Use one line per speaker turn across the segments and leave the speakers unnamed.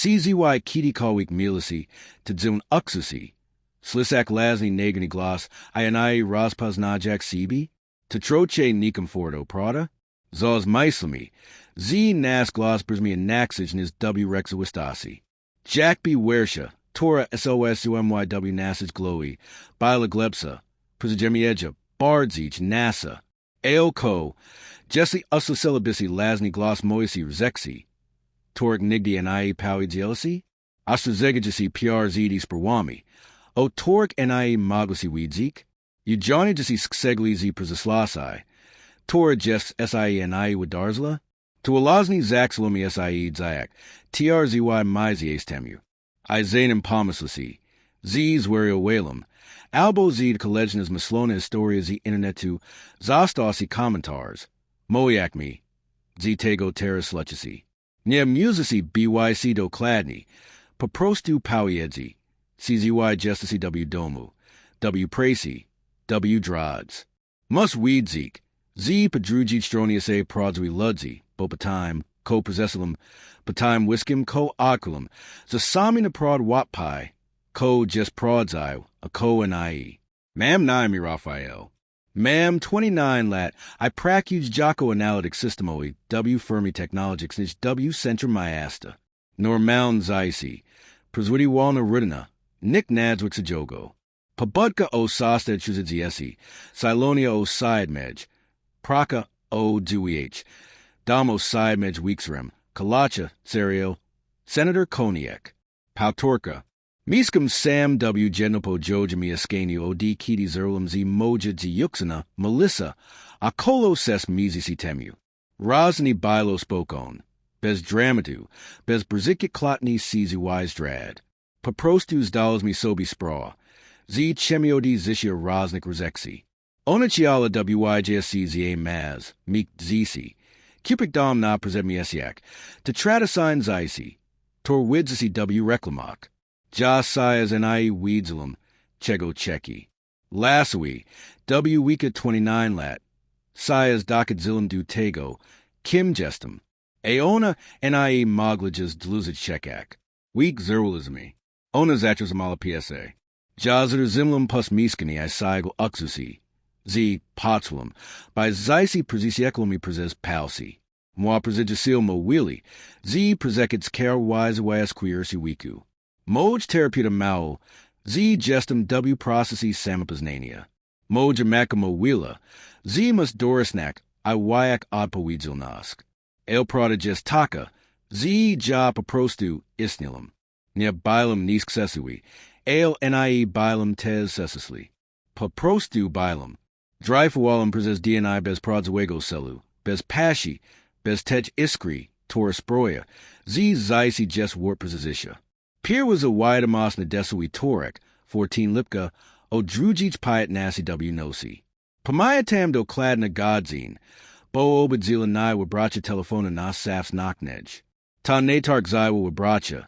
CZY kiti kawik milisi, to dzun uxusi. Slisak lasni negani gloss, ianai raspaznajak sibi, to troche nikomforto prada, zos maislami, z nas gloss brismi and naxij nis w rexawistasi. Jack B. Wersha, Tora SOSUMYW nasij glowy, bila glepsa, prisjemieja, bardzij, nasa, ailco, Jesse ususilabisi lasni gloss moisi rzexi, Torik nigdi ni powi jealousy, astrazegajisi PRZD sprawami, o Torik ni magusi weedzik, Ujani jisi sksegli z prisaslasai, Tora jes SIENI wadarzla, to alazni zaxlomi SIE zayak, TRZY mizi astemu, Izanim pomislasi, Z's werio whalem, albo z collegenas maslona historia z internetu, zastasi commentars, moyak me, z tego terras luchasi. Nie musisi BYC do kladni, poprostu powiedzi, CZY justici W domu, W pracy, W drods. Mus weedzik, Z padrujic stronius a prodzwi ludzi, bopatim, co possessilum, patim wiskim, co oculum, zasami na prod watpai, co just prodzi, a co and I. Mam mi Raphael. Mam 29 lat, I pracuj jocko analytic systemoi, W fermi technologics niche W centrum myasta, nor mound zaisi, proswidi walna ridina, nick nadswix a jogo. Pabudka o sasta chuzidziesi, Silonia o sidemej, Praka o duih, Damo sidemej weeksrem, Kalacha, Serio, Senator Koniak, Pautorka, Miskum Sam W. Genopo Jojami Ascanio O D. Kiti Zerlum Z. Moja Z. Yuxana, Melissa, Akolo Ses Mizisi Temu, Rosny Bilo Spokon, Bez Dramatu, Bez Brzikik Klotni Sizi Wise Drad, Paprostus Dolls Mi Sobi Spraw, Z. Chemio D. Zishia Rosnik Rozexi, Onachiala WYJSC Z. A. Maz, Meek Zisi, Cupic Dom Na Prezemi Esiak, Tetradasign Zaisi, Tor Widzisi W. Reclamoc, Ja Sayas and I Weedzelum, Chego Cheki. Lasui, W Wika 29 lat, Sayas Dakadzilum Du Tego, Kim Gestum, Aona and I Moglages Dluzit Chekak, Week Zerwilizmi, Ona Zatras Amala PSA, Jazzer Zimlum Pus Miskani I Saigal Uxusi, Z Potswilum, by Zaisi Prezisieklumi Prezes Palsi, Moi Prezigisil Mo Wheelie, Z Prezekits Care Wise Wise Queersi Wiku. Moj Therapeuta Mao, Z Gestum W Processes Samapaznania, Moj Makamo Wheela, Z Mus Dorisnak, I Wyak Odpawidzilnask, El Prodiges Taka, Z Ja Paprostu Isnilum, Nia Bilum Nisksesui, El Nie Bilum Tez Sesisli, Paprostu Bilum, Dryfawalum Prezes DNI Bez Prodzawego Selu, Bez Pashi, Bez Tej Iskri, Taurus Broya, Z Zaisi Jes Wart Prezisisha. Pier was a wide amos nadesui torek, 14 lipka, o drujich piet nasi w nosi. Pamayatam do kladna godzine, bo obadzila nai wa bracha telefona nas safs knocknej. Ta natark zaiwa wa bracha,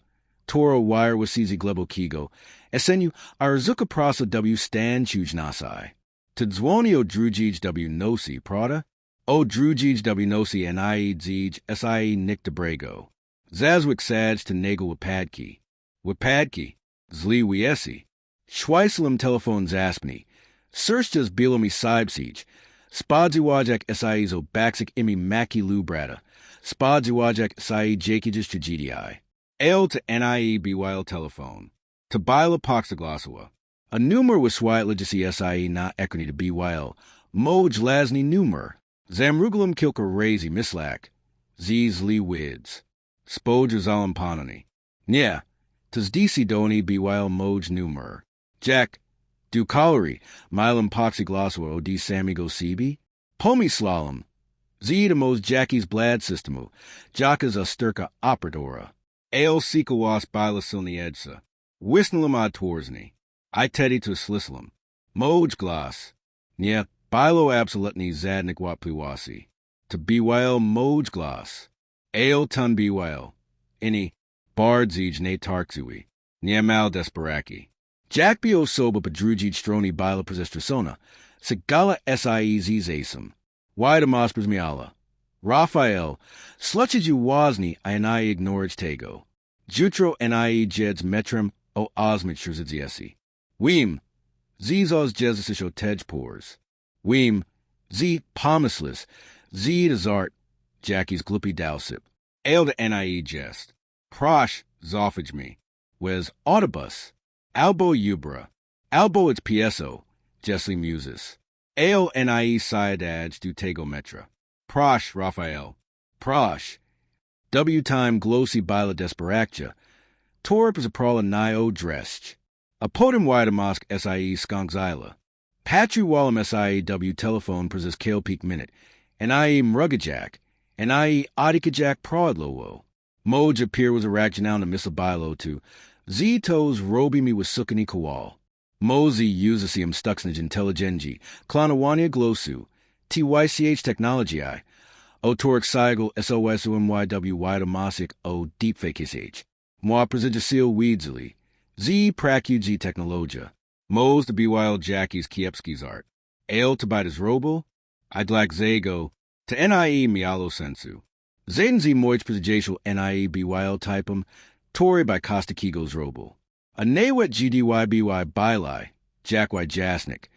toro wire wa sizi glebo kigo, esenu arzuka prasa w stan chuj nasai. Tadzwoni o drujij w nosi, prada? O drujij w nosi and I zij si nick de brego. Zazwik saj to nagel wa padki. Wapadki, Zli Wiesi, Schweislam Telephone Zaspni, Surstjas Bilomi Sibsiege, Spadziwajak Saizo Baxic Imi Maki Lubrata, Spadziwajak Sai Jakijis Tragedii, El to Nie Bewile Telephone, to Bila Poxaglasawa, a numer was Swite Legisi Si not equity to Bewile, Moj Lasni numer, Zamrugalum Kilka Razy Mislak, Ziz Li Wids, Spodja Zalam Panani, Nya, Tis DC doni bewile moj numer. Jack, du calorie, milum poxyglossua o di samigo sibi? Pomi slalom. Zida mos Jackie's blad systemu. Jackas a sturka operadora. Ale sikawas bila silni edsa. Wisnulum ad torsni. I teddy to slisslum. Moj glass. Nia, bilo absolutni zadnik wat pliwasi. To bewile moj glass. Ale tun bewile. Any. Bardzij ne tarksui, Niemal desperaki. Jack bio soba padrujij stroni bila prezestrasona, Sigala siez zasum, Wide amospers miala. Raphael, sluchiju wazni I ignorage tego. Jutro nie jeds metrem o ozmit shurzidziesi. Weem, zizos jezus o tejpors. Weem, z pomislis, z de zart, Jackie's gluppy dowsip. Ale de nie jest. Prosh, zoffage me. Wes audibus. Albo ubra. Albo it's pieso, Jessley muses. Ale nie siadage du tego metra. Prosh, Raphael. Prosh. W time glossy bila desperactia. Torp is a prala nio drescht. A potem widemosk sie skonkzila. Patru wallam siew telephone presis kale peak minute. And I mruggajak. And I odikajak prodlowo. Moj appear was a rackjanow na misabilo to. Z toes roby me with sukkani kawal. Mozi usasium stuxnage intelligengi. Klanawania glossu. TYCH technology I. O toric cycle SOSUMYW widomosic o deepfake SH. Moi presidisil weedsily. Z pracugi technologia. Mos the BYL Jackie's Kiepski's art. Ale to bite his robo. I'd like Zago. To NIE mialo sensu. Zaden Z moich presidial NIE BYL typum. Tori by Costa Kegos robo. A nawet GDYBY bylai. Jack Y Jasnik.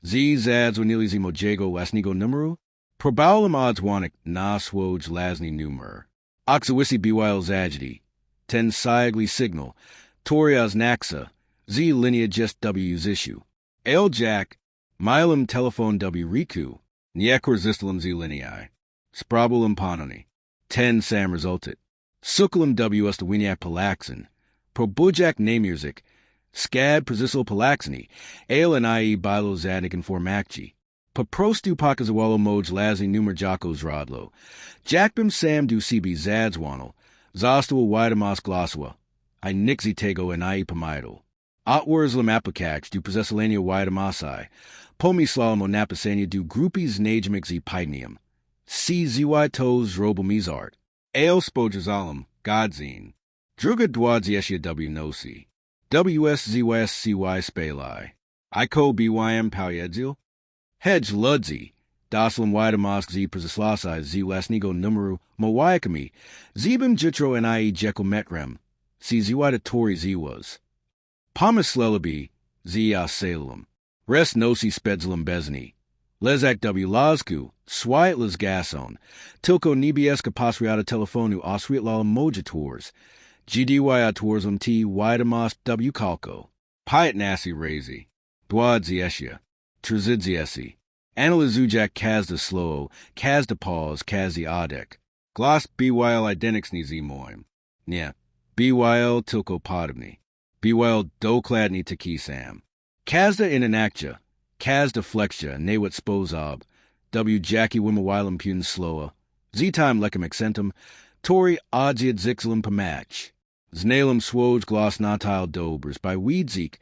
Z zads wanili Z mojego lasnigo numero. Probaulam odds wanik na swoj lasni numer. Oxawisi BYL zagidi. Ten siagli signal. Torias naxa. Z linea just W's issue. El Jack. Milam telephone W riku. Niek resistilum Z lineae. Sprabulum panoni. 10 sam resulted. Sukulum W us to winiak palaxin. Probujak namusic. Scad presisil palaxini. Ale and IE bilo zadig and formakchi. Paprostu pakazawalo moj lazi numer jakos rodlo. Jackbim sam du CB zadzwanel. Zostua widamos glossua. I nixi tego and IE pamidal. Otwers lam apicach du possessilania widamasai. Pomi slalom napasania du groupies najmixi pidnium. CZY toes robomizart. Ale spojazalum, godzine. Druga dwadzieshia W nosi. WSZYSCY spalai. Iko BYM pauyedzil. Hedge ludzi. Doslam widamosk Z presislasai Z lasnigo numeru mawaiakami. Zebim jitro and IE jekyll metrem. CZY Tori Z was. Pomis lelabi. Z salem. Res nosi spedzlum bezni. Lezak W lazku. Swiat las gason. Tilko nibieska pasriata telefonu osriat lala mojators. GDY tourism T widamos W calco. Piet nasi razy. Dwadzi esia. Trzidziesi. Analizujak kazda slow. Kazda pause. Kazi adek. Gloss BYL identix ni zmoim. Nya. BYL tilko podibni. BYL dokladni takisam. Kazda in enactja. Kazda flexja. Nawat spozob. W Jackie Wimawilam pun slowa. Z-time lecum accentum. Tori adjid zixlum pamach. Znalum swoj gloss natil dobers by weedzeek.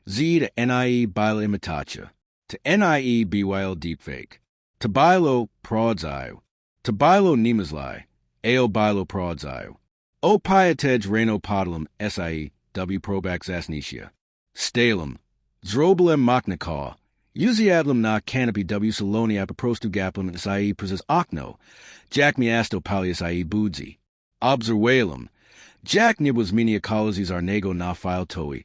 Z to NIE bila imitacha. To NIE BYL deepfake. To bilo prodzayo. To bilo nemazli. Ale bilo prodzayo. O piatej reno podilum SIE W probax asnetia. Stalum. Zrobilem machnikar. Uziadlum na canopy W saloni apaprostu gaplum SIE presis ocno. Jack miasto palius IE budzi. Observalum. Jack nibwas minia colizes arnego na file toi.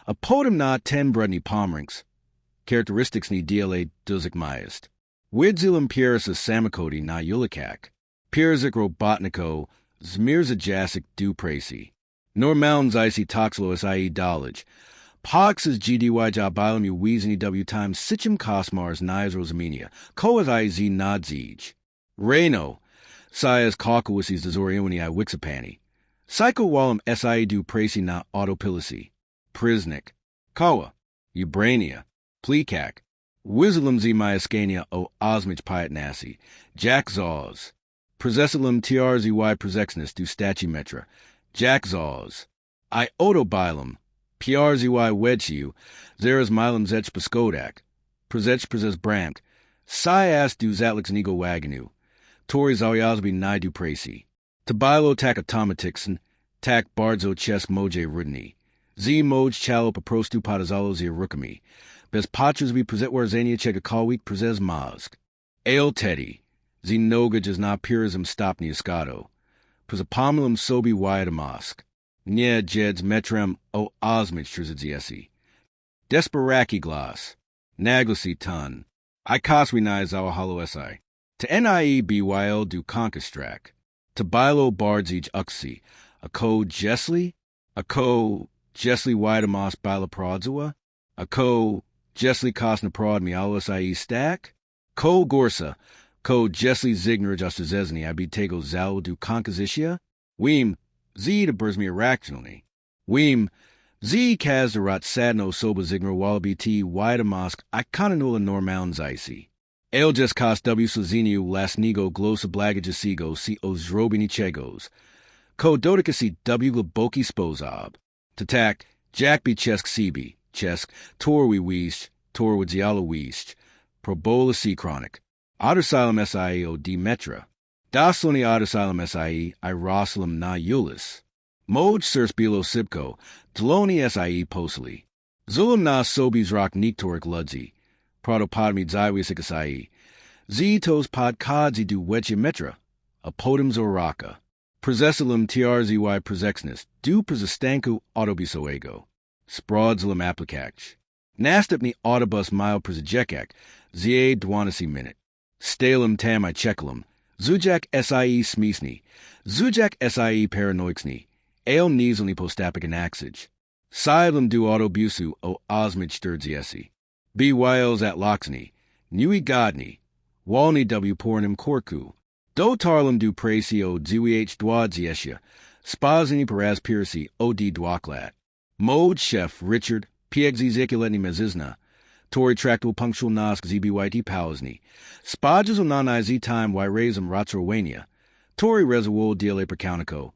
A potem na 10 brudni pomrinks. Characteristics ni DLA duzik mayest. Widzilum pieris samikodi na yulikak. Pierzik robotniko. Zmirza jasik du prasi. Normalms icy toxlo SIE knowledge. Pox is GDY jabilum u weezni W times sichum cosmars nias rosamenia. Coas IZ nadzij. Reno. Sias caucawises desorioni I wixapani. Psycho wallum SIE du prasi na autopilici. Prisnik. Kawa. Ubrania. Plecak. Wizzlum z myascania o osmich pietnasi. Jack zaws. Presessilum TRZY presexnus du stachimetra. Jack zaws. I otobilum. PRZY wedgiu. Zeras milum zech beskodak. Presech preses bramk. Sias du zatlix nego waganu. Tori zawyazbi ni du prasi. Tabilo tak automatixen. Tak bardzo chesk moje rudni. Z moj chalo paprostu patazalo zia rukami. Bez patras vi prezetwar zania chega kalwik prezes mazg. Ale teddy. Z noga jas na purism stopni escado. Presapomulum sobi wyadamosk. Nie jeds metrem o osmich trzeciesi. Desperaki glas. Naglasi ton. I koswinai zawa halo si. To nie byl du konkastrak. To bilo bardzij uksi. A ko jesli? A ko jesli widamos bila prodzua? A ko jesli kosna prod mialos I stack? Ko gorsa. Ko jesli zigner justazezni I be tego zal du konkazisia? Weem z to burzmi irrationally. Weem z kazdarat sadno soba zigner wallaby t widamos I kananula normans icy. El just kos w slaziniu lasnigo glosa blagajasigo si ozrobini chegos. Ko dodicasi w globoki spozob. Tatak jack be chesk sibi, chesk torwi wiest, torwood ziala wiest, probola si chronic. Ottersilum sie o d metra. Dasloni ottersilum sie I rosalum na eulis. Moj sers bilo sibco, Deloni sie posili. Zulum na sobis rock niktoric ludzi. Protopodmi zywisicasai. Z tos pod kodzi du weche metra. Apodems oraka. Presessilum trzy presexnus. Du presestanku autobisoego. Spraudsilum applicach. Nastupni autobus mile presejekak. Zie dwanasi minute. Stalum tam I checulum. Zujak sie smisni. Zujak sie paranoixni. Ale nizelni postapic anaxage. Silum du autobusu o osmich sturdziesi. B. Wiles at Loxney, Nui Godney, Walney W. Pornum Corku, Do Tarlum du Pracy o Zwh Dwadziesha, Spazini Peraz Piracy O D Dwaklat, Mode Chef Richard, Piegzi Zekiletni Mezizna, Tori Tractable Punctual Nosk ZBYT Powsney, Spajas o Nanai Z Time Y Razum Ratsrowania, Tori Reserwol Diele Percaunico,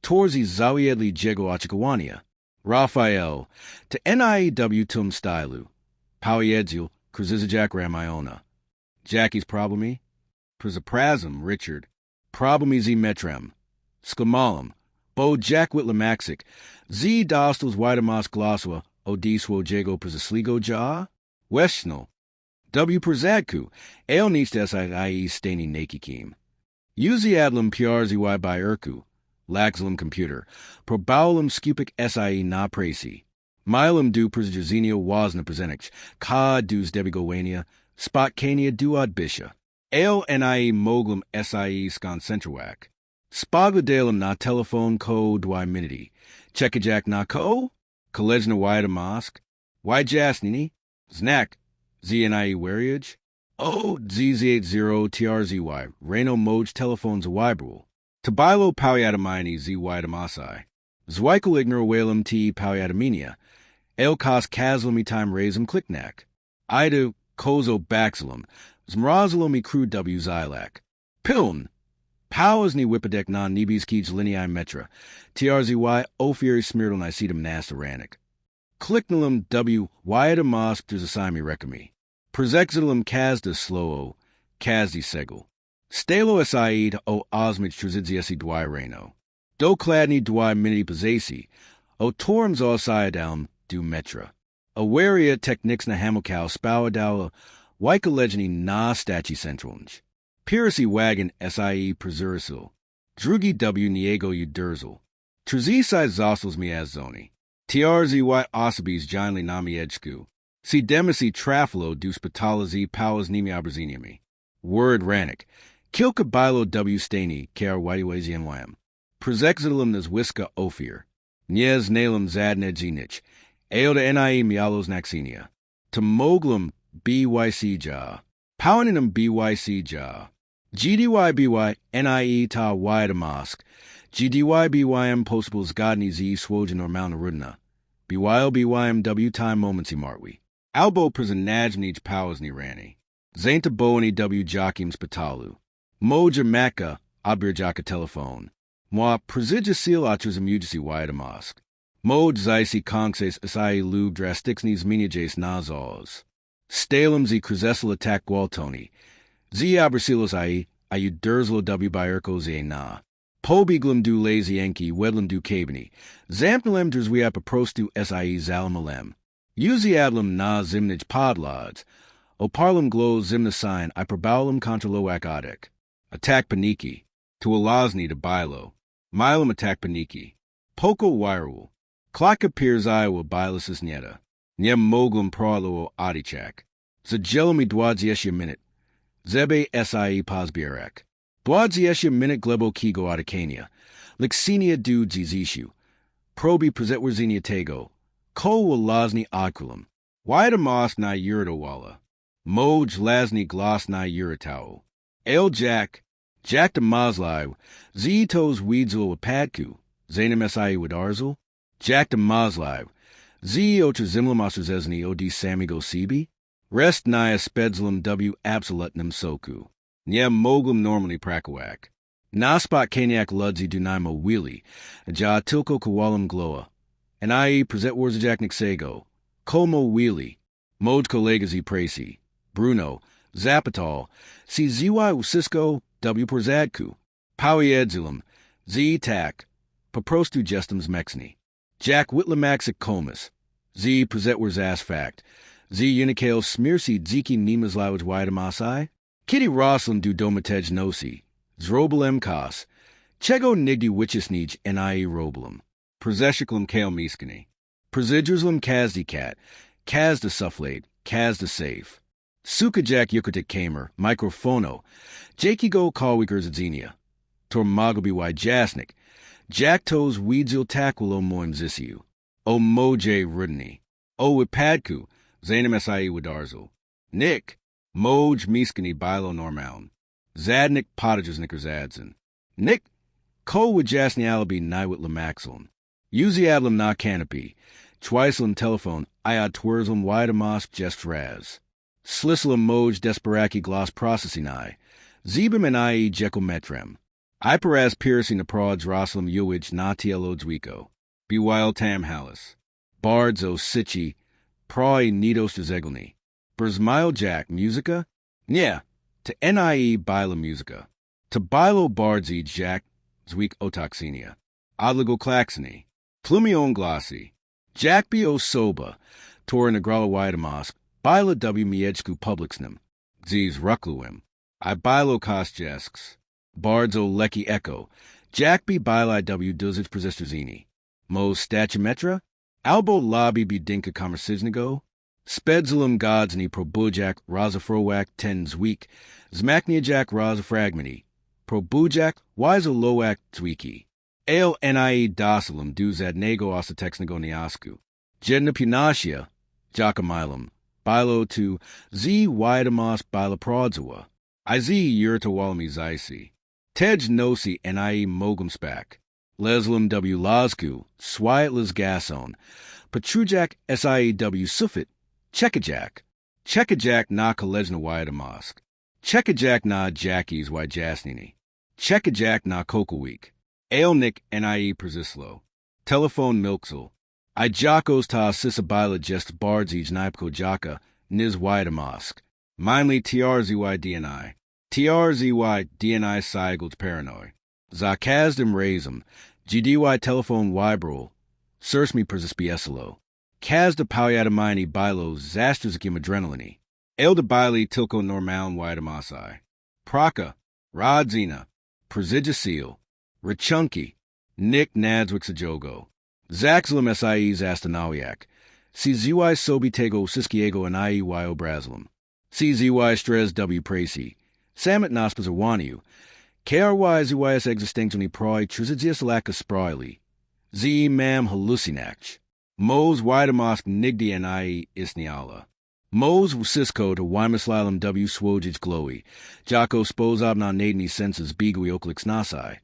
Torzi Zawiedli Jego Achikawania, Raphael, to NIEW Tum Stylu, Powiedzil, Krzizajak Ramiona. Jackie's problemi? Prisaprazum, Richard. Problemi z metrem. Skamalum. Bo Jack Whitlamaxic. Z dostals widamos glossua. O diswo jego prisasligo ja? Westnal. W Prizadku. Ale nist SIE staining nakikim. Uzi adlum PRZY by Urku. Laxlum computer. Probaulum scupic SIE na pracy. Milum du presjazinio wasna presenix, ka dus debigowania, spotcania duad bisha. Ale nie moglum sie sconcentrowak. Spogladalum na telephone ko dwy minity. Checkajak na ko? Collegna wida mosque. Why jasnini? Znak. ZNIE wariage? O ZZ80 TRZY. Reno moj telephones a wibrul. Tabilo pauiadamini z wida masai. Zweikel ignor whalum t pauiadaminia. Elkos kaslami time razum clicknack. Ida kozo baxilum. Zmrazilum crude w xylak. Piln. Powers ni whippedek non nibis kij linei metra. TRZY ophiri smirtle nicetum nasaranic. Clicknalum w wyada mosque to zasimi recami. Presexilum kazda slowo. Kazdi segel. Stalo said o osmich truzidziesi dwy reno. Do cladni dwy minity pozasi. O torms all siadalm. Du metra. Awaria technics na hamilcow spowadala wykolegni na stachi centralnj. Piracy wagon sie presurisil. Drugi w niego udurzel. Trzisai zossels miazzoni. TRZY osibis giantly namiedjku. Si demisi trafalo dus patalazi powers nimi abraziniami. Word ranic. Kilka bilo w stani ker wadiwazienwam. Presexilum nas whiska ophir. Niez nalum zadnedzinich. Aoda nie mialos naxinia. Tomoglum BYC ja. Poweninum BYC ja. GDYBY NIE ta wida mosque. GDYBYM postables godni z swogen or malnarudna. BYLBYMW time momentsi martwi. Albo prisonajnij powers ni rani. Zainta boani w joachim spitalu. Moja maka abirjaka telephone. Moi presidisil atras amujisi wida mosque. Mode zaisi conxes asai lub drastixnis miniajes nazos. Stalum z cruzessil attack gualtoni. Z abrasilos I durzlo w by urko z na. Pobiglum du lazy enki wedlum du cabini. Zampnalem drzwiap aprostu sie zalmalem. Uzi adlum na zimnij podlods. Oparlum glow zimna sign I probaulum contra loak adek. Attack paniki. To alazni to bilo. Milum attack paniki. Poko Wirewul. Klaka appears Iowa Bilasis Nieta. Nie Mogłem Prolo Adichak. Zajelmi Dwadziesha Minute. Zebe Sie Pozbierak. Dwadziesha Minute Glebo Kigo Adikania. Lixinia du Zizishu. Probi Prezetwerzinia Tego. Ko Walazni Akulum. Wida Mos na Yuridowala. Moj Lasni Gloss na Yuritao. El Jack. Jack de Moslai. Zitos Weedzul Padku. Zainem Si Widarzel. Jack de Moslai. Z Otrzymywać od Samigo Siebie. Rest Nia Spedzlum W Absolutnum Soku. Nie Mogłem Normally Prakowak. Naspot Kaniak Ludzi Dunaimo Wheelie. Ja Tilko Kowalum Gloa. And I Prezetwarzajak Nixego. Como Wheelie. Moj Kolegazi Pracy. Bruno. Zapital. C Zy Cisco W Perzadku. Powiedzulum. Z Tak. Poprostu Jestums Mexni. Jack Whitlamaxic Comus. Z Prezetwars Fact. Z Unikale Smirsi Ziki Nimaslawaj Widamasai. Kitty Roslin du Domatej Nosi. Zrobilem Kos. Chego Nigdy Wichisnij Nie Robilum. Prezeshiklum Kale Miskani. Prezidurslum Kazdi Cat. Kazda Sufflade. Kazda Safe. Sukajak Yukatik Kamer. Microphono. Jakigo Kawikers Adzenia. Tormagobi Jasnik. Jack Toes Weedzil Takwilo Moim Zisiu. O Moj Rudni. O Wipadku. Zainem Si Widarzel. Nick. Moj Miskani Bilo Normal. Zadnik Potages Adson. Nick. Ko Wajasni Alibi Niwit Lamaxlum. Uzi Adlam Na Canopy. Twicelam Telephone. Iad Twirzlum Widamas Jest Raz. Slislam Moj Desperaki Gloss Processing I. Zebim and I Jekometrem. Iparaz Piercing the Prods Roslam Uwij Na Tielo Dwiko. Be Wild Tam Hallis. Bards O Sichi. Proi Nidos Zegelni. Berzmile Jack Musica? Yeah. To Nie Bila Musica. To Bilo Bardzi Jack Zweek Otoxinia. Odligo Klaxony. Plumion Glossy. Jack B. O Soba. Tor Negrala Widamas. Bila W. Miejku Publicsnum. Ziz Rukluim. I Bilo Kosjesks. Bards O Lecky Echo. Jack B. Bila W. Duzich Prezestrezini. Mo Statumetra. Albo Lobby B. Dinka Komersiznigo. Spedzulum Godsni Probujak Razafrowak Tens Week. Zmakniajak Razafragmini. Probujak Wizo Loak Zwiki. Ale Nie Docilum Du Zadnego Osatexnigo Niasku. Jednapinasia. Jakamilum. Bilo to Z. Widamas Bila Prodzua. Iz Yurtawalmi Zaisi. Tej Nosi Nie Mogum Spak. Leslum W. Lazku. Swiatlas Gason. Patrujak Siew Sufit. Checkajak. Checkajak Na Kalejna Widamask. Checkajak Na Jackies Jasnini. Checkajak Na Kokowik. Ailnik Nie Persislo. Telephone Milksel. I Jakos Ta Sisabila Jest Bardzij Nipko Jaka. Niz Widamask. Mindly TRZY DNI. TRZY DNI Seigels Paranoy. Zakazdim Razum. GDY Telephone Wybrol. Sursmi Persispiesalo. Kazda Powyadamini Bilo Zastruzikim Adrenalini. Elda Bili Tilko Normal Widamasai. Praka. Rodzina. Presidiasil. Rachunki. Nick Nadzwixajogo. Zaxlum Sies Astanawiak. CZY Sobitego Siskiego and IEYO Braslum. CZY Strez W. Pracy. Samet Naspazawaniu. KRY ZYS Existentioni Proi Trizidias Laka Sproili. Z. Mam Hallucinach. Mos Widamask Nigdy and I Isniala. Mos Cisco to Wymaslalum W. Swojij Glowy. Jako Spozab na Nadni Senses Bigui Oklix Nasai.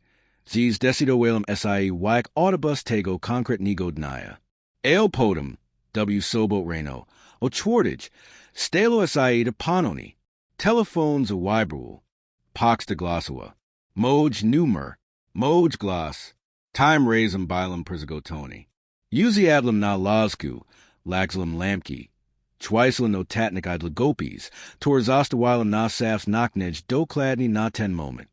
Z's Decido Walem SIE Wak Audibus Tego Concrete Nego Dnaya. Ale Potem W. Sobot Reno. Ochwardij. Stalo SIE to Panoni. Telephones a Wybrul. Pox de Glossawa. Moj Numer. Moj Gloss. Time Razum Bilum Persegotoni. Uzi Adlam Na Lazku. Laxlum Lamki. Twicelan no Tatnik Idlagopis. Torzostawilum Na Safs Knocknej Dokladni Na Ten Moment.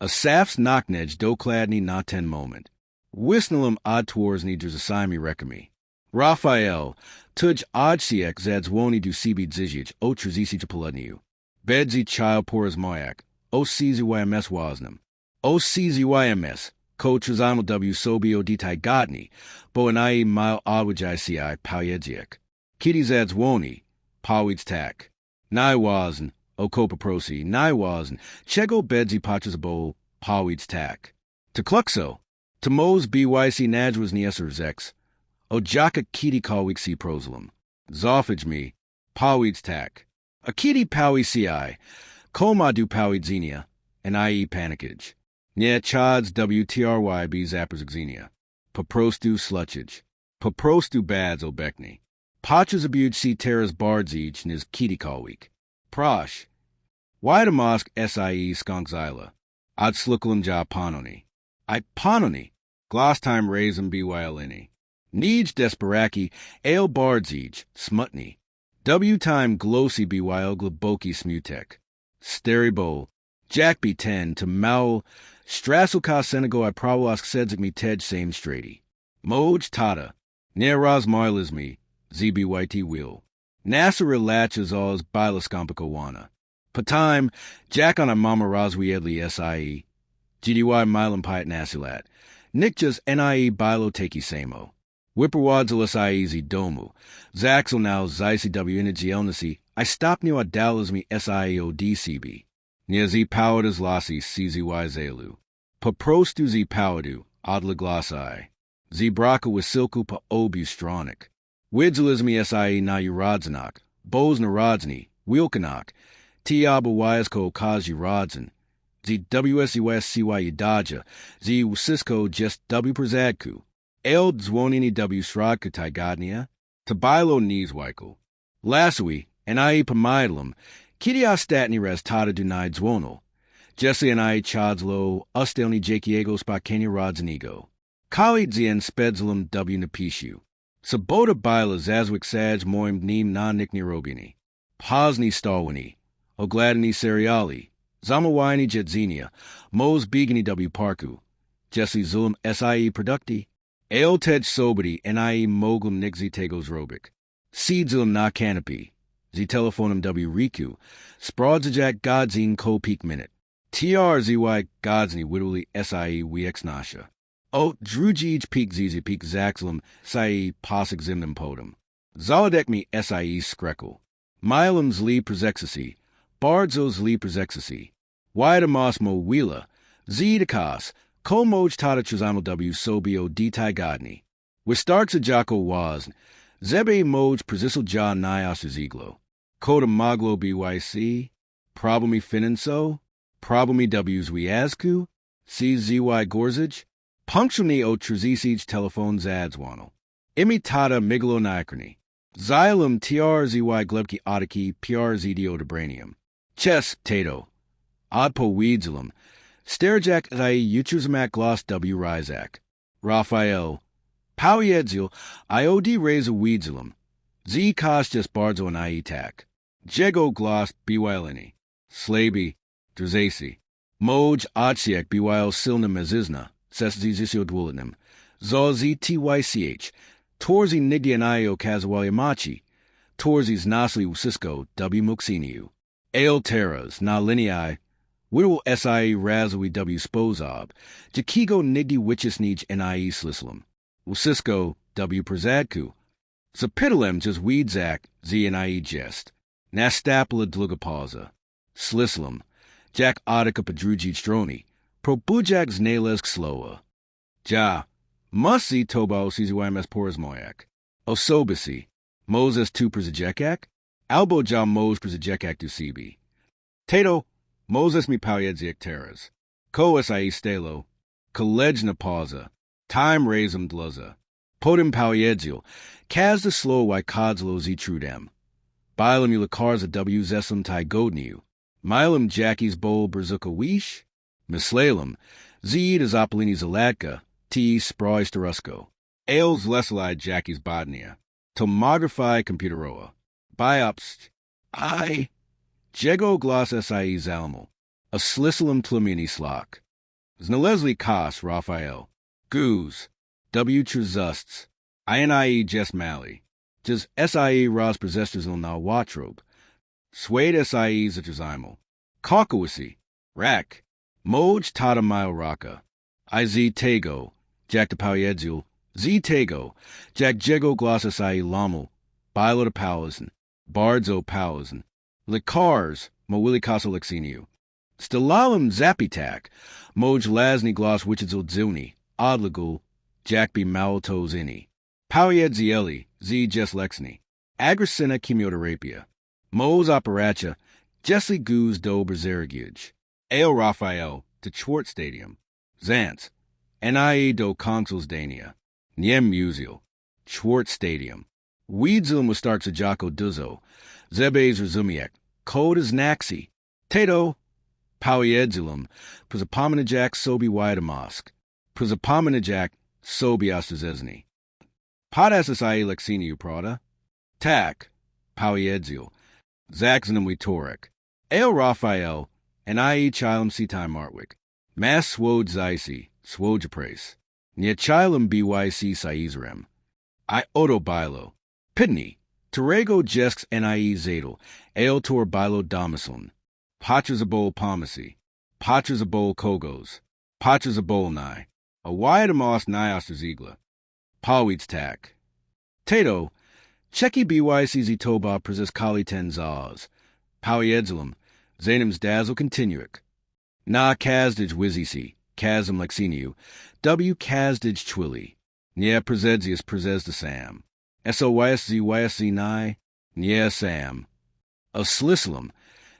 A Safs Knocknej Dokladni Na Ten Moment. Wisnalum Odd Tours Niders Asimi Rekami. Raphael. Tuj Odsiek Zadzwoni Du Sibi Dzizij Otrzisi Poludniu. Bedzi Child Poras Moyak. O CZYMS Wasnam. O CZYMS. ko trzymał sobie tajemnic, bo NAPISZ mile odwijaj pojedziek. Kitty zadzwoni, powiedz tak. Najważn, okopa prosi, najważn, czego będzie potrzebował, powiedz tak. To klukso, to moz byc najważniejszy rzecz. O jaka kitty kawik si prozlum. Zofidź mi, powiedz tak. A kitty powiedz ko ma du powiedzenia, NAPISZ panikage. Nie chads WTRY b zaperzenia. Po prostu sluchać. Po prostu bad obecnie. Potrzebujesz si teraz bardziej niż kittykolwiek. Proszę. Why mosk sie skonkzyla. Odslukulam ja panoni. I panoni. Glass time razem bylini. Nij desperaki, ale bardziej, smutni. W-time glossy byl globoki smutek. Steribol. Jack B10 to maul. Strasuka senego I prawosk sedzik mi tej same straighty. Moj tata. Nie rozmarliz mi. ZBYT will. Nasser latches oz bilascompikowana. Patime, Jack on a mama rozwiedli sie. GDY milam piet nasilat. Nikjas NIE bilo teki samo. Whipperwadzalas IEZ domu. Zaxel now ZICW energielnasi. I stop new adalismi SIODCB. Nia z powadas lasi CZY zelu. Pa prostu z powadu, adla glossai. Z braka wasilku pa obu stronik. Widzilizmi sie na urodzanak, boz narodzni, wilkanak, tiaba wysko kazi rodzin, z WSUSCY yadaja, z usisko just W przadku, el dzwonini W srodka tygodnia, tabilo nizwajko. Lasui, NIE pomidlum, kiti ostatni raz tata dunai dzwono, Jesse NIE chodzlo, ustelni jakiego spakenia rodzinigo. Kali dzien spedzlum W napishu. Sabota bila zazwik saj moim nim na nikni robini. Pozni stawini. Ogladini seriali. Zamawini jedzinia. Mos bigini W parku. Jesse zulum SIE producti. El tej sobiti NIE moglum nigzi tegos robik. Seedzulum na canopy. Z telefonum W riku. Sprawdzajak godzin ko peak minute. TRZY godzini widuli SIE wx nasha. O drugij peak zizi peak zaxlum sai posig zimnum podum. Zaladek mi SIE skrekel. Milum zli prezexisi. Bardzo zli prezexisi. Widamosmo wila. Zidakas. Ko moj tata chuzamo W sobio ditai godni. Wistartsa jako wazn. Zebe moj prezisil ja nias ziglo. Koda maglo BYC. Problemi finanso. Problemi W's wiazku. CZY gorzage. Punctualni o trzisij telefon zadzwanel. Imitata miglonaikrni. Xylum TRZY glebki odiki PRZD odebranium. Ches tato. Odpo weedzilum. Sterjak zai utrzamak gloss W rizak. Raphael. Powiedzil IOD reza weedzilum. Z kos just bardzo an tak. Jego gloss bywilini. Slaby. Drzasi. Moj otsiek bywil silna mezizna. Seszizisio dwulitnim. Zozi TYCH. Torzi nigdianayo kazawaliamachi. Torzis nasli usisko W muxiniu. Ale terras na linii. Widul SIE razwi W spozob. Jakigo nigdi wichisnij NIE slislum. Usisko W przadku. Zapitalem just weedzak Z NIE jest. Nastapla dlugapauza. Slislum. Jack odika padruji stroni. Probujak znalesk slowa. Ja. Musi tobao CZYMS porizmoyak. Osobisi. Moses tu przejekak. Albo ja moj przejekak tu sibi. Tato. Moses mi pojedziek teras. Ko SIE stelo. Kolejna pauza. Time razem dluza. Potem pojedziel. Kaz the slow y kodzlo z trudem. Bilem u lakarza W zesum tygodniu. Milem Jackie's bowl berzuka wish. Mislalem. Zed is Opolini Zalatka. T. Sprois Terusko. Ales Leslide Jackie's Bodnia. Tomography Computeroa. Biops. I. Jego Gloss SIE Zalmo. A Slissalum Tlumini Slock. Znalesli Kos Raphael. Goose. W. Trezusts. INIE Jess Malley. Tis SIE Ros Presestazil na Watrobe. Swade SIE Zitrzymal. Kaukawasi. Rack. Moj Tata Mile Raka. I z tego, jak to powiedzul, z tego, jak jego głos I lamu, bilo to pałazn, bardzo pałazn, lekars, mowili kaso leksiniu. Stilalum zapitak, moj lazni głos wichidzul dzuni, odlegul, jak bi małtos inni. Powiedzieli, z jes leksni. Agresina chemioterapia. Mos operacha, jesli guz do brazerigij. El Rafael, to Schwartz Stadium. Zants. Nie do Konselsdania. Nie Museum. Schwartz Stadium. Weedzil mustarca jako duzo. Zebes rozumiak. Code is naxi. Tato. Powiedzilum. Prizapominajak sobi widemosk. Prizapominajak sobi ostazezni. Podas I lexiniu prada. Tak. Powiedzil. Zaxenum witorek. El Rafael. And I chilum si time artwick. Mas swoj zaisi, swojapres. Nia chilum byc saizrem. I oto bilo. Pidney. Terego jesks nie zadel. El tor bilo domiciln. Patrazabol pomasi. Patrazabol kogos. Patrazabol nai. A wiadamos nios ziegla. Paweeds tak. Tato. Cheki byc zitoba prezes kali ten zaz. Powiedzilum. Zanims dazzle continuic. Na kazdij wizisi, chasm lexiniu, w kazdij chwili. Nie prezedzius prezes de sam. Soysz ni, nie sam. A slisslum,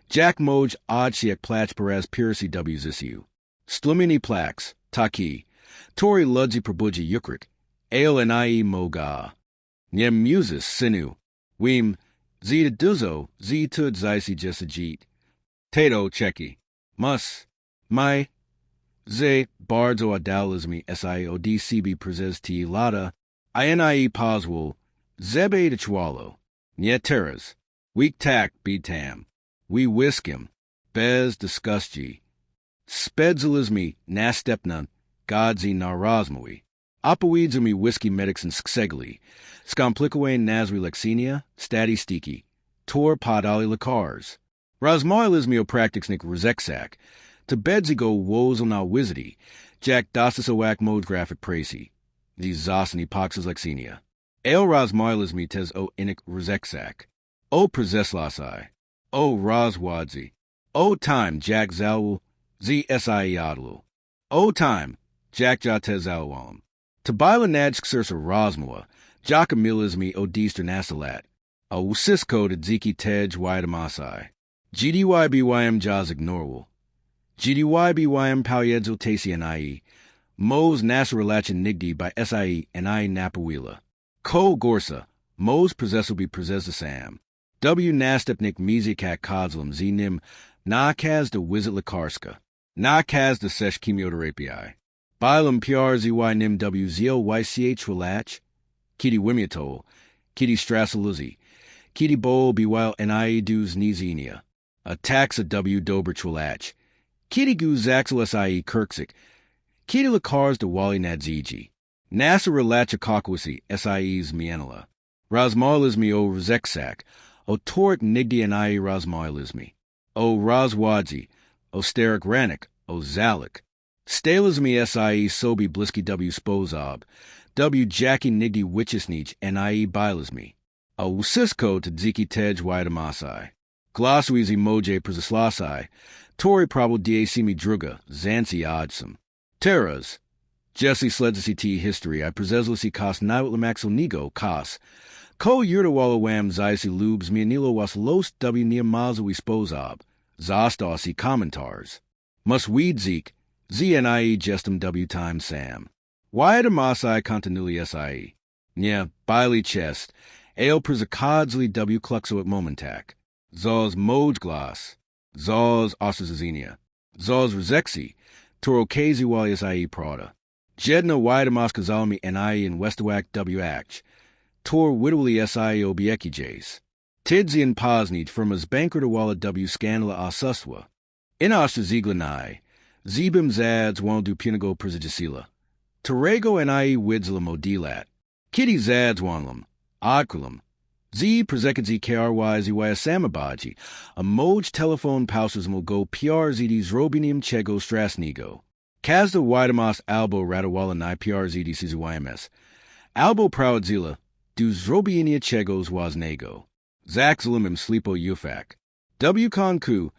jack moj odsiek plach perez piracy w zisiu. Stlumini plax, taki, tori ludzi probudzi yukrik, ale nie moga. Nie musis sinu, wim, z duzo, z tud zisi jesajit. Tato cheki. Mus. My. Ze bardzo adalismi siodcb prezes ti lada. Ini poswul. Zebe de chwalo. Nye teras. Weak tak be tam. We whiskim. Bez disgustji. Spedzelismi nastepnan. Godzi narazmui. Apoidzumi whiskey medics and sksegli. Skomplikawain nazri lexinia. Stati stiki. Tor podali lakars. Razmoilismio practicsnik rezeksak. To bedzigo wozilna wizity. Jack dosisoak mode graphic pracy. These zosini poxes lexinia. El razmoilismi tes o inik rezeksak. O prezeslasai. O razwadzi. O time jack zalwul. Z si yadlu. O time jack jatez alwalam. To bila nadsk sursa razmoa. Jacamilismi o deester nasalat. A wusisko to ziki tej widamasai. GDYBYM Jaz Ignorwal. GDYBYM Powiedzul Tasi NIE. Mos Nasaralachin Nigdi by SIE NIE Napawila. Ko Gorsa. Mos Possessal be Possessa Sam. W Nastepnik Mizikak Kozlum Z Nim. Na Kaz de Wizit Lakarska. Na Kaz de Sesh Chemioterapii. Bilum PR ZY Nim W Zio YCH Relach. Kitty Wimiatol. Kitty Strassaluzi. Kitty Bowl Bewile NIE Duz Nizenia. A taxa W Dobrchwilach. Kitty Guz Axel SIE Kirksik. Kitty Lakars de Wali Nadziji. Nasa Relacha Kakwasi SIE's Mianala. Razmoilismi o Rezeksak. O Torik Nigdi NIE Razmoilismi. O Razwadzi. O Sterik Ranik. O Zalik. Stalismi SIE Sobi Bliski W Spozab. W Jackie Nigdi Wichisnich NIE Bilismi. O Wusisko to Dziki Tej Widamasai. Glossuizi moje prezislasai. Tori probable dac druga, zansi odsum. Terras. Jesse sledsi t history, I prezeslisi kas nawit lamaxil nigo, kas. Ko yurtawala wam zaisi lubes mianilo was los w niamazawi spozab. Zastasi commentars. Mus weed zeek, znie gestum w time sam. Widamasai continually sie. Nya, bili chest. Ale prezakadsli w cluxo at momentak. Zos Mojglas, Zos Ostazazenia, Zos Rezexi, Toro Kazi Walias IE Prada, Jedna Widamas Kazalmi NIE in Westawak W Ach, Tor Widwili SIE Obieki Jace, Tidzian Posnid from as Banker to Walla W Scandala Asuswa, in Ostaziglanai, Zebim Zads Wandu Punigo Prezigisila, Torrego NIE Widzla Modilat, Kitty Zads Wanlam, Odkulum, Z Prezekadzi KRY ZY Samabaji, a Moj telephone pausers will go PR ZD's Robinium Chego Strasnigo. Każda wiadomość albo radowala najprzdzcyzyms. Albo prowadzila do zrobienia czegoś ważnego. Zacząłem slipo ufak. W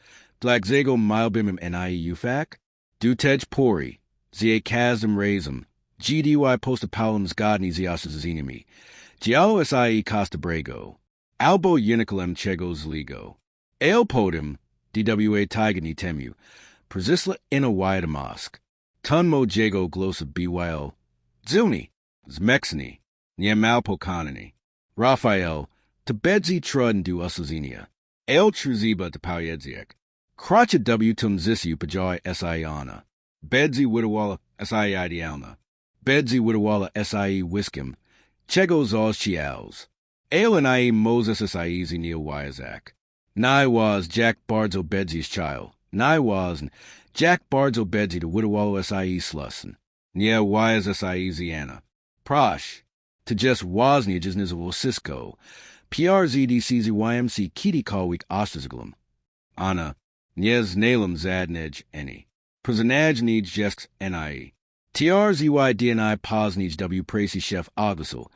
dlaczego miałbym nie ufak? Du tej pory, z każdym razem, gdy postawałem zgodnie z osadzeniami. Działo się costa brego. Albo wykonałem czegoś złego. Potem, dwa tygodnie temu, przysłał wiadomość. Ton mojego głosu BYL. Zilni, zmeksini, nie malpokanani. Rafael, to bedzi trudn du osadzenia. Trzyba to pojedziek. Kracia tum zisiu pajaj siana. Bedzi widowala idealna. Bedzi widowala wiskim. Czego zos chials. Moses zini wajazak. Nai was Jack bardzo bedzi's child. Nai was Jack bardzo bedzi to widowala slussen. Nie wajaz ziana. Prosh. To just wasnia jiznizowo Cisco. PRZDCZYMC kitty kawik ostazglum. Anna, nie znalem zadnej any. Przenaj nij jest nie. TRZYDNI poznij w pracy chef oglasu.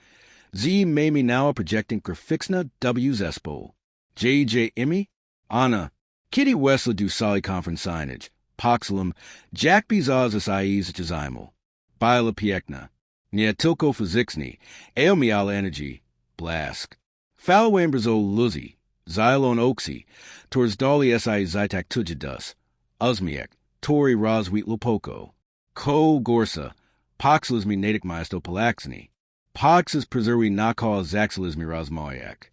Z mami now projecting grafixna w zespol. JJ Emmy? Anna, kitty wesla du sali conference signage. Poxlum, Jack Bizaz SIEs jazimel. Bila piekna. Nie tylko fizyczni. Miala energy. Blask. Falwayne Brazil Luzi, Xylon Oxy, Tours Dali SI Zytak Tujidas, Uzmiek, Tori Roswheat Lopoko, Ko Gorsa, Poxlismi Natick Maisto Palaxini, Poxis Preservi Nakal Zaxalismi Rosmoyak,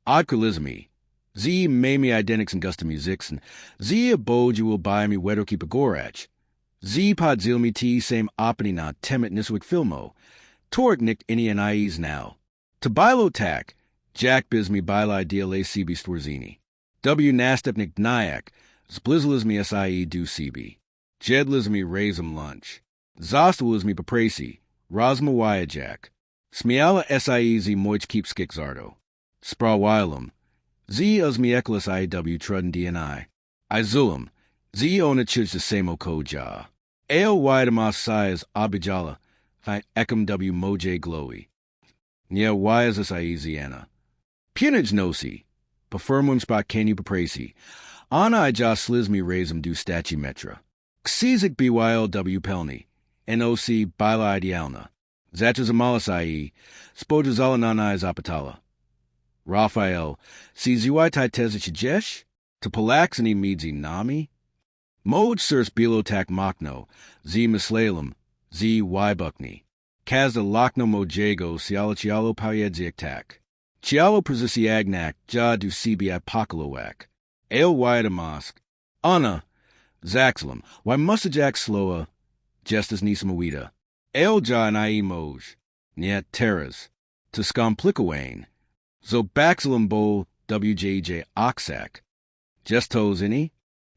Odkrivałem, Z Mami Identics and Gusta Musicsen, Z Abode you will buy me Wedoki Pagorach, Z Podzilmi T same Opini na Temet Niswick Filmo, Torik Nick Ini and IEs now, Tabilo Tak, Jack Bismi Bila DLA CB Stwarzini. W Nastepnik Nyak, Splizlismi SIE Du CB. Jedlismi Razum Lunch. Zostalismi Paprasi, Rosma Wyajak. Smiala SIE Z Moich Keep Skixardo. Sprawilum. Z Uzmi Eklis IW Trudden DNI. Izulum. Z Ona Chij the Samo Koja. Ale Wydamas Sias Abijala. Ekam W Moj Glowy. Nia Wyas SIE Ziana. Punage nosi, perfirmum spot canu paprasi, ana jas slizmi razum du stachimetra. Xizik BYLW pelni, NOC bila idealna, zachazamalasai, spojazalananai zapatala. Raphael, CZY titezich jesh, to palaxini midzi nami? Moj sirs bilotak machno, z mislalem, z wybukni, kazda lakno mojego sialachialo payedziak tak. Chialo Prezisiagnak, Ja du CB Apokalowak. Wydamosk. Anna. Zaxlum. Why musajak sloa. Justus Nisamawida. Ja and Moj. Niet Terras. To Skomplikawane. Zo Baxlum Bo WJJ Oxac. Justos any?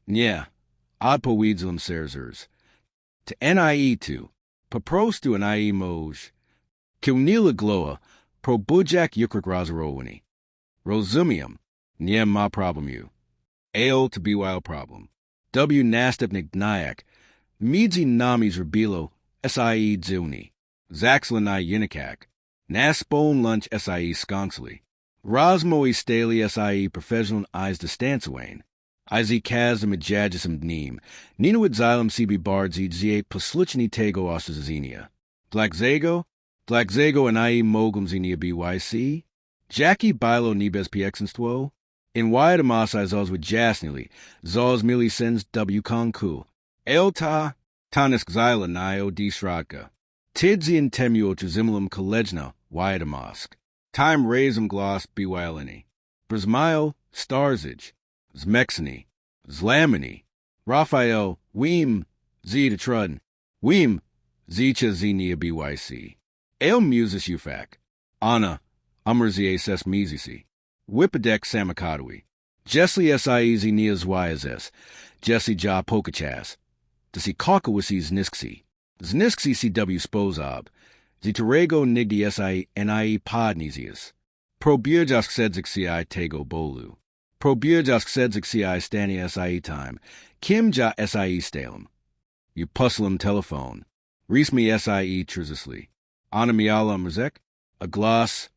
Nya. Odpoweedzlum Serzers. To NIE2. Paprostu and Moj. Kilnila Gloa. Probujak yukrik razarowani. Rosumium, nie ma problemu. Ale to be wild problem. W nastepnik nyak, midzi namis rabilo, SIE dzilni. Zaxlanai yinikak. Naspon lunch SIE skonsli. Rosmoi stali SIE professional eyes distancewain. Izi kazim adjagisum neem. Ninawid xylem CB bardzi zie posluchni tego ostazenia. Blackzago? Blackzago and IE mogum zinia BYC? Jackie Bilo Nibes PXenstvo? In Wydamasai zos with jasnili, zos mili sens W Konku. Elta, Tanisk Zyla Nio D Shradka. Tidzi and Temuo to Zimlum Kollegna, Wydamask. Time Razum Gloss Bywilini. Brzmile, Starzage. Zmexini. Zlamini. Raphael, Weem, Z to Trudn. Weem, Zicha Zinia BYC. El Musis Ufak. Anna, Umrzie Ses Mizisi. Whippedek Samakadwi. Jesli SIEZ Nias YSS. Jesse Ja Pokachas. Desi Kakawisi Znixi. Znixi CW Spozob. Zitarego Nigdy SI NIE Podnesius. Probierjask Sedzik CI Tego Bolu. Probierjask Sedzik CI Stani SIE Time. Kim Ja SIE Stalem. you pusselim telephone. Rees me sie trzisli. Ana miala mrzek, a gloss,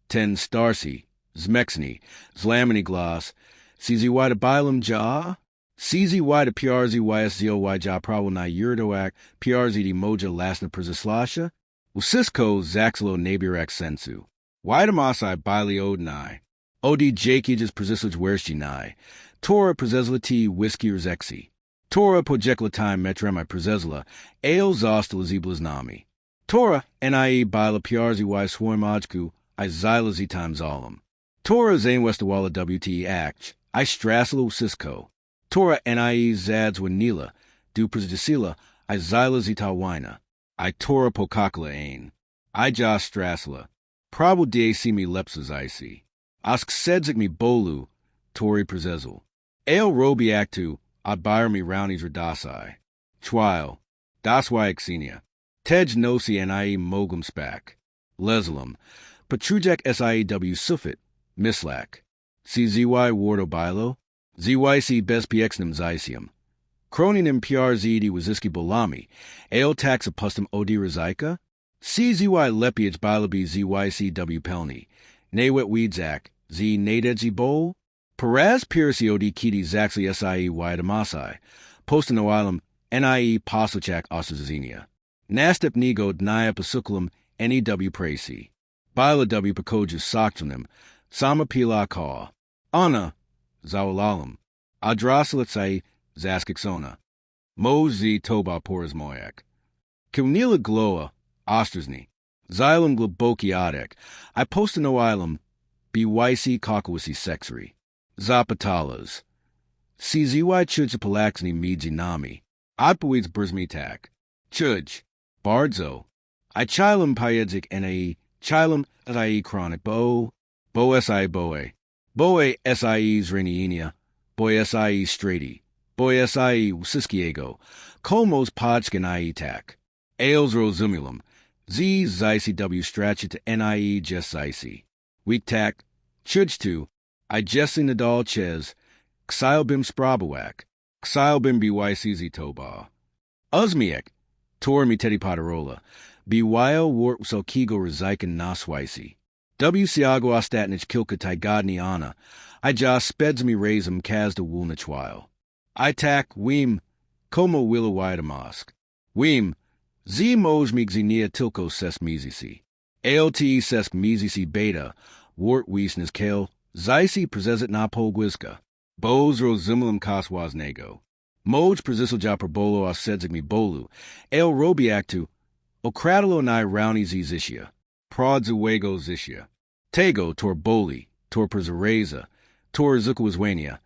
ten starsi, zmexni, zlamini gloss, CZY to bilum ja, CZY to PRZYSZOY ja prawo na yurdoak, PRZD moja lasna przeslasha, Usisko zaxlo nabirak sensu. Wydamasai bili odnai. Odi jakijas przesluj werszchinai. Tora przezlati whisky rzexi. Tora pojeklatai metremai przezla, ale zostal ziblaznami. Tora nie bila PRZY swarmajku, I zylazi times alum. Tora zainwestawala WT act, I strassalo Cisco. Tora nie zadzwanila, du przdisila, I zylazi tawina. I Tora pokakla ain. I ja strassla. Prabo dac me lepsas icy. Ask sedzik me bolu, Tori przezel. Ale robi actu, ad byr me rounies radasai. Chwile. Daswai exenia. Tej nosi nie mogum spak. Leslum. Patrujak siew sufit. Mislak. CZY wardo bilo. ZYC bespxnum zysium. Cronin PRZD waziski bolami. Ale tax apustum odi rizika. CZY lepiage bilabi ZYCW pelni. Nawet weedzak. Z nadedzi bowl. Peraz Pirsi od kiti zaxli sie damasai. Postanoilum nie poslachak osazenia. Nastep nego dnia pasukulum NEW prasi. Bila W pekojus soctunim. Sama pila kaw. Anna. Zawalalum. Adrasalatsai zaskiksona. Mo z toba poras moyak. Kilnila gloa. Ostrazni. Xylum globokiatek. I postanoilum. BYC kakawasi sexry. Zapatalas. CZY chuj palaxni midzi nami. Adpoids brzmitak. Chuj. Bardzo. I chilum pyedzik NAE. Chilum SIE chronic bo. Bo SI boe. Boe SIE zrenienia. Boy SIE straighty. Boy SIE usiskiego. Colmos podskin IE tak. Ales rosumulum. Z ZICW strachit to NIE just zici. Weak tak. Chuj tu. I jessi nadal ches. Xylbim sprabawak. Xylbim BYCZ toba. Uzmiek. Tor mi teddy potarola. BYO wart so kigo reziken naswisi. WCago ostatnich kilka taigadni ana. I ja speds mi razum kazda woolnichwile. I tak weem. Como willa widamask. Weem. Z moj mi xenia tilko ses mizisi. ALT ses mizisi beta. Wart wiesnes kale. Zysi prezezit na polgwiska. Boz rozimulum kaswas nego. Moj prezisilja perbolo osedzik mi bolu. El robiactu. Okradalo ni rouni zishia. Prodzuego zishia. Tego tor boli. Tor prezereza. Tor zukwazwania.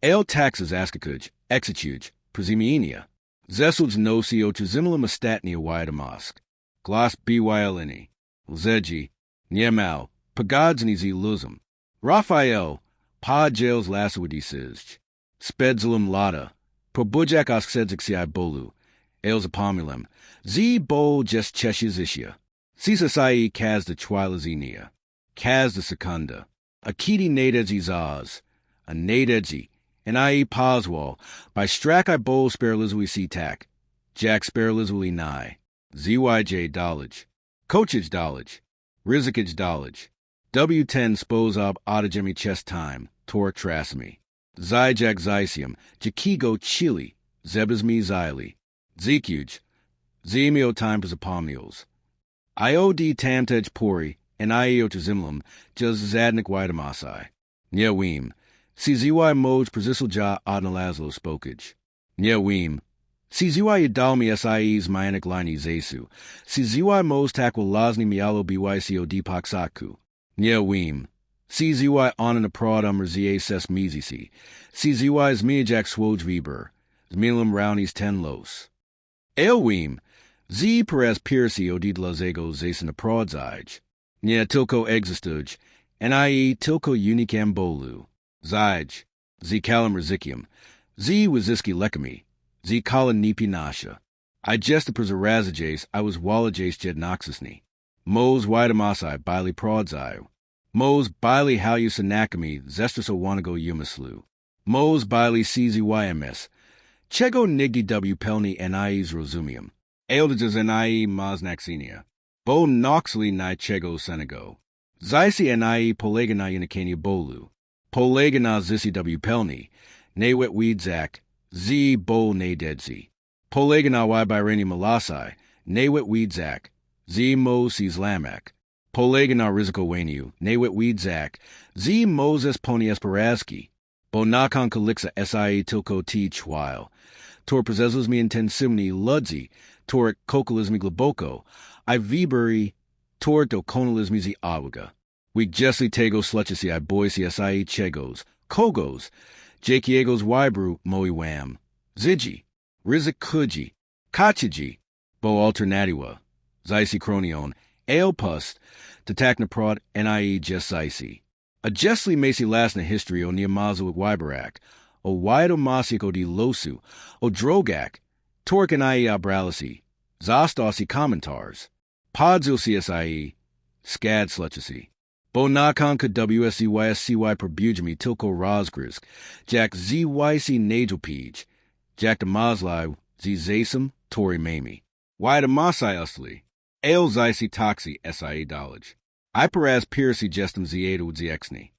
El taxes askakuj. Exetuj. Prezimienia. Zesulj nosi ochizimulum estatnia widamask. Glas bylini. Lzeji. Niemal. Pagodzni z luzum. Raphael. Pa jails laswidi sizj. Spedzulum lada. Probujak osksedzik si bolu. Els apomulem. Z bol just cheshizishia. Sisasai kaz the chwilazinia. Kaz the secunda. Akiti nadedzi zaz. A nadedzi. And I poswal. By strak I bol sparelizui si tak. Jack sparelizui nigh. ZYJ dollage. Coachage dollage. Rizikage dollage. W10 sposob autogemy chest time. Tor trasmi. Zyjak zysium. Jakigo chili. Zebizmi zyli. Zekuj. Zemio time pazapomnials. IOD tamtej pori. And IEO tazimlum. Just zadnik widamasai. Nyewim. CZY moj prezisilja adnalazlo spokage. Nyewim. CZY yadalmi SIEs myanik lini zesu. CZY moj takwal lazni mialo BYCO dipaksaku. Nyewim. CZY onan aprodum rza ses mizisi. CZY zmijak swoj viber. Zmilum rounies ten los. Elwim. Z perez piercy odidlazego zasen aprodzij. Nya tilko existuj. NIE tilko unicam bolu. Zij. Z calum rizikium. Z waziski lekami. Z kala nipi nasha. I gesta preserrazajace I was wallajace jednoxisni. Mos widamasai bili prodzai. Mos bili halusanakami zestras owanago umaslu. Mos bili CZYMS. Czego nigdy nie zrozumiałem. Eldridges nie ma znaczenia. Bo noxli na czego senego. Zaisi nie polega na unikaniu bólu. Polega na zisi nie widzak, bo nie dedzi. Polega na wybirani malasai, nie widzak, mo si zlamak. Polega na ryzykowaniu, nie widzak, Moses poni esperazki. Bo nakon kaliksa tylko ti chwile. Tor prezezuzmi intensivni ludzi, tor kokalizmi globoko, I viberi, tor dokonalizmi zi awaga. Week jesli tego sluchisi I boisi chegos, kogos, jakiegos wybru moi wham. Zigi, rizikuji, kachiji, bo alternativa, zaisi cronion, aelpust, tatakna prod, jesisi. A jesli mesi lasna history o niamazu wyberak, o wido masiko di losu, o drogak, tork abralisi, zastosi commentars, podzil csi, scad sluchisi. Bo nakon ka WSCYSCY perbujami tilko rozgrisk, jack ZYC nagelpij, jack de maslai, zasum tori mami. Wida masai usli, ale zysi toxi SIA knowledge. I peraz piracy gestum ziedu zexni.